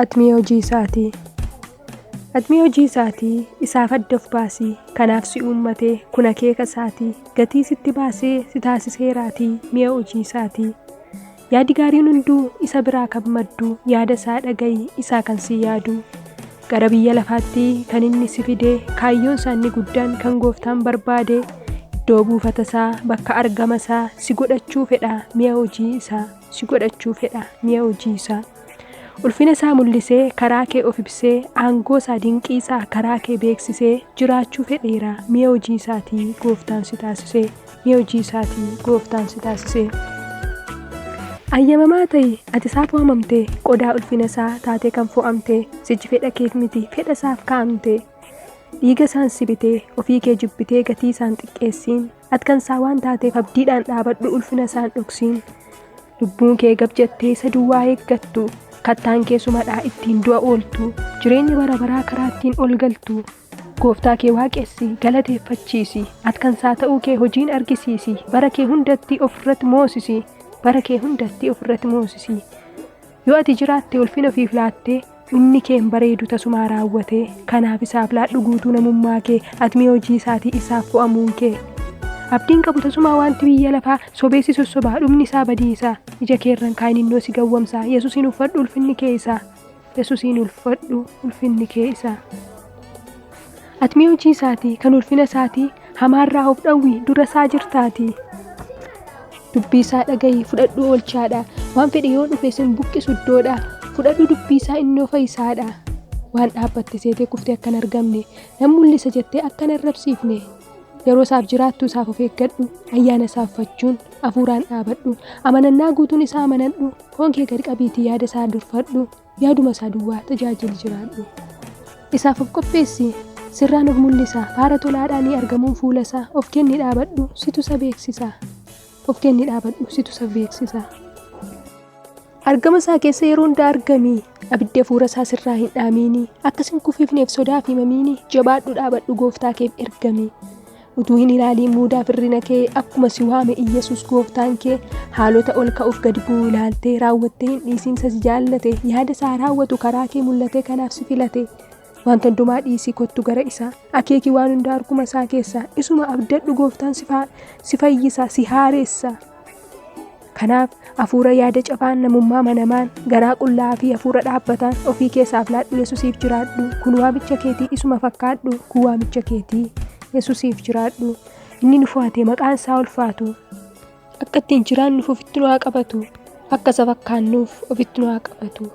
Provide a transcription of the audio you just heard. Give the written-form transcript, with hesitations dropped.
Atmii hojii isaatii. Atmii hojii isaatii isaaf adda of baasii kanaaf si uummatee kun akeeka isaatii gatii sitti baasee si taasiseeraatii mi'a hojii isaatii. Yaadi gaariin hunduu isa biraa kan maddu yaada isaa dhaga'i isaa kan si yaadu. Gara biyya lafaatti kan inni si fidee kaayyoon isaa inni guddaan kan gooftaan barbaade iddoo buufata isaa bakka argama isaa si godhachuu fedha mi'a hojii isaa si godhachuu fedha mi'a hojii isaa. Ulfina isaa mul'isee karaa kee of ibsee aangoo isaa dinqii isaa karaa kee beeksisee jiraachuu fedheera mi'a hojii isaatii gooftaan si taasisee mi'a hojii isaatii gooftaan si taasisee. Ayyamamaa ta'e ati isaaf waamamtee qodaa ulfina isaa taatee kan fo'amtee sichi fedha keef miti fedha isaaf kaa'amtee dhiiga isaan si bitee ofii kee jibbitee gatii isaan xiqqeessiin ati kan isaa waan taateef abdiidhaan dhaabadhu ulfina isaan dhoksiin. Lubbuun kee gab jettee isa duwwaa eeggattu kattaan kee sumadhaa ittiin du'a ooltu jireenya bara baraa karaa ittiin ol galtu gooftaa kee waaqessi galateeffachiisi ati kan isaa ta'uu kee hojiin argisiisi bara kee hundatti ofirratti moosisi bara kee hundatti ofirratti moosisi. Yoo ati jiraatte ulfina ofiif laattee inni kee bareedu tasumaa raawwate kanaaf isaaf laadhu guutuu namummaa kee atmii hojii isaatii isaaf fo'amuun kee. Abdiin qabu tasumaa wanti biyya lafaa sobeessi sossobaa dhumni isaa badiisa ija keerran kaayininnoo si gawwamsaa Yesuusiin uffadhu ulfinni kee isaa Yesuusiin uffadhu ulfinni kee isaa. Atmii hojii isaatii kan ulfina isaatii hamaarraa of dhawwi dura isaa jirtaatii. Dubbii isaa dhaga'i fudhadhu oolchaadha waan fedhe yoo dhufe sin buqqisu iddoodha fudhadhu dubbii isaa innoo fayyisaadha. Waan dhaabbatte seetee kuftee akkan argamne nan mul'isa jettee akkan arrabsiifne. Yeroo isaaf jiraattu isaaf of eeggadhu ayyaana isaaf fachuun hafuuraan dhaabadhu amanannaa guutuun isaa amanadhu foon kee gadi qabiitii yaada isaa durfadhu yaaduma isaa duwwaa tajaajili jiraadhu. Isaaf of qopheessi sirraan of mul'isa faara tolaadhaan argamuun fuula isaa of kenni dhaabadhu situ isa beeksisa of kenni dhaabadhu situ isa beeksisa. Argama isaa keessa yeroo hunda argamii abidda fuura isaa sirraa hin dhaamiini akkasin kufiifneef sodaa fi mamiini jabaadhu dhaabadhu gooftaa keef ergamii. Utuu hin ilaaliin muudaa firrina kee akkuma si waame Iyyasuus gooftaan kee haalota ol ka'uuf gad bu'uu ilaaltee raawwattee hin dhiisiinsa si jaallate yaada isaa raawwatu karaa kee mul'ate kanaaf si filate. Wanta hundumaa dhiisii kottu gara isaa akeekii waan hundaa harkuma isaa keessaa isuma abdadhu gooftaan si fayyisa si haareessa. Kanaaf hafuura yaada cabaan namummaa manamaan garaa qullaa fi hafuura dhaabbataan ofii keessaaf laadhu Yesuusiif jiraadhu kun waamicha keetii isuma fakkaadhu kun waamicha keetii Yesuusiif jiraadhu inni nu fo'ate maqaan isaa ulfaatu akka ittiin jiraannuuf ofitti nu haa qabatu akka isa fakkaannuuf ofitti nu haa qabatu.